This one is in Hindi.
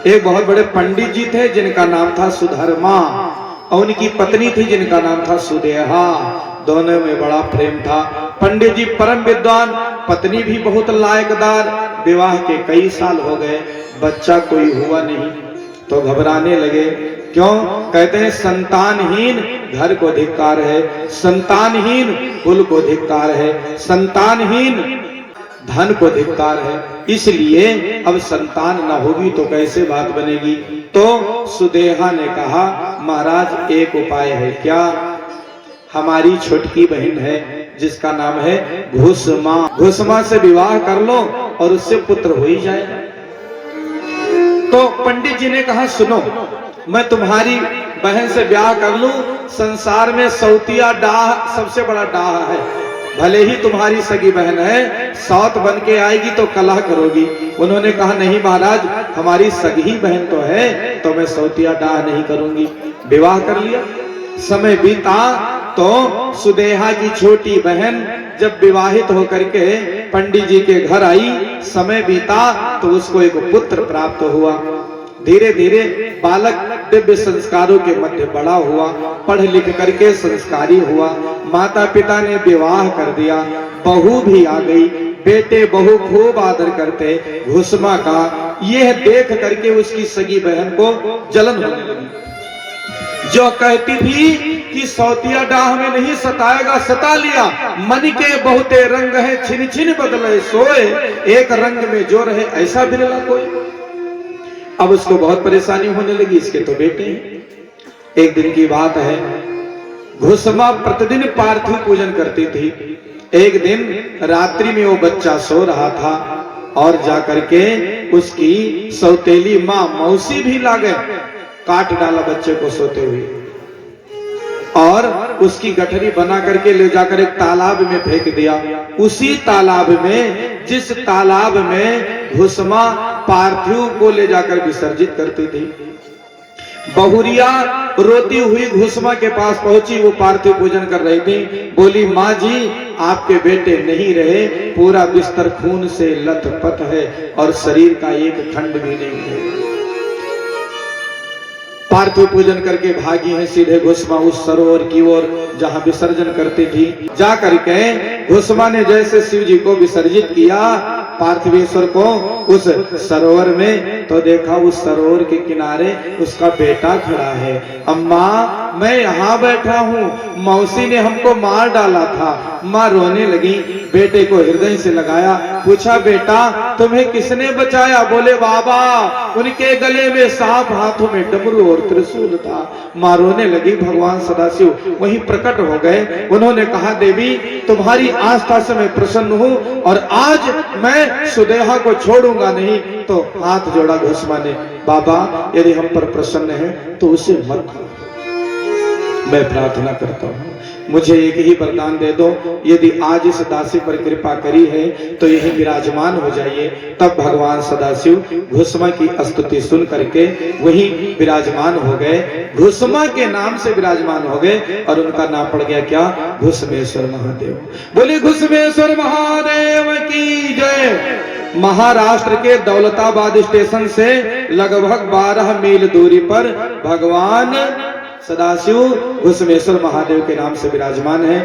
एक बहुत बड़े पंडित जी थे जिनका नाम था सुधर्मा और उनकी पत्नी थी जिनका नाम था सुदेहा। दोनों में बड़ा प्रेम था। पंडित जी परम विद्वान, पत्नी भी बहुत लायकदार। विवाह के कई साल हो गए, बच्चा कोई हुआ नहीं तो घबराने लगे। क्यों? कहते हैं संतानहीन घर को धिक्कार है, संतानहीन कुल को धिक्कार है, संतानहीन धन को धिक्कार है। इसलिए अब संतान न होगी तो कैसे बात बनेगी। तो सुदेहा ने कहा महाराज एक उपाय है। क्या? हमारी छोटकी बहन है जिसका नाम है घुसमा, घुसमा से विवाह कर लो और उससे पुत्र हो ही जाए। तो पंडित जी ने कहा सुनो, मैं तुम्हारी बहन से ब्याह कर लूं। संसार में सौतिया डाह सबसे बड़ा डाह है। भले ही तुम्हारी सगी बहन है, सौत बन के आएगी तो कलह करोगी। उन्होंने कहा नहीं महाराज, हमारी सगी बहन तो है तो मैं सौतिया डाह नहीं करूंगी। विवाह कर लिया। समय बीता तो सुदेहा की छोटी बहन जब विवाहित होकर के पंडित जी के घर आई, समय बीता तो उसको एक पुत्र प्राप्त हुआ। धीरे धीरे बालक दिव्य संस्कारों के मध्य बड़ा हुआ, पढ़ लिख करके संस्कारी हुआ। माता पिता ने विवाह कर दिया, बहू भी आ गई। बेटे बहू खूब आदर करते घुसमा का। यह देख करके उसकी सगी बहन को जलन होने लगी। जो कहती थी कि सौतिया डाह में नहीं सताएगा, सता लिया। मन के बहुते रंग है, छिन छिन बदले सोए, एक रंग में जो रहे ऐसा बिरला कोई। अब उसको बहुत परेशानी होने लगी, इसके तो बेटे हैं। एक दिन की बात है, घुसमा प्रतिदिन पार्थिव पूजन करती थी। एक दिन रात्रि में वो बच्चा सो रहा था और जाकर के उसकी सौतेली माँ मौसी भी ला गए, काट डाला बच्चे को सोते हुए और उसकी गठरी बना करके ले जाकर एक तालाब में फेंक दिया। उसी तालाब में, जिस तालाब में घुसमा पार्थिव को ले जाकर विसर्जित करती थी। बहुरिया रोती हुई घुसमा के पास पहुंची। वो पार्थिव पूजन कर रही थी। बोली माँ जी, आपके बेटे नहीं रहे, पूरा बिस्तर खून से लथपथ है और शरीर का एक खंड भी नहीं है। पार्थिव पूजन करके भागी है सीधे घुसमा उस सरोवर की ओर जहां विसर्जन करती थी। जा करके घुसमा ने जैसे शिव जी को विसर्जित किया, पार्थिवेश्वर को, उस सरोवर में, तो देखा उस सरोवर के किनारे उसका बेटा खड़ा है। अम्मा मैं यहाँ बैठा हूँ, मौसी ने हमको मार डाला था। माँ रोने लगी, बेटे को हृदय से लगाया, पूछा बेटा तुम्हें किसने बचाया? बोले बाबा, उनके गले में सांप, हाथों में डमरू और त्रिशूल था। माँ रोने लगी। भगवान सदाशिव वहीं प्रकट हो गए। उन्होंने कहा देवी तुम्हारी आस्था से मैं प्रसन्न हूँ और आज मैं सुदेहा को छोड़ूंगा नहीं। तो हाथ जोड़ा घुसमा ने, बाबा यदि हम पर प्रसन्न है तो उसे मत, मैं प्रार्थना करता हूँ मुझे एक ही वरदान दे दो, यदि आज इस दासी पर कृपा करी है तो यही विराजमान हो जाइए। तब भगवान सदाशिव घुसमा की स्तुति सुन करके वही विराजमान हो गए, घुसमा के नाम से विराजमान हो गए और उनका नाम पड़ गया क्या? घुसमेश्वर महादेव। बोले घुसमेश्वर महादेव की जय। महाराष्ट्र के दौलताबाद स्टेशन से लगभग 12 मील दूरी पर भगवान सदाशिव घुसमेश्वर महादेव के नाम से विराजमान है।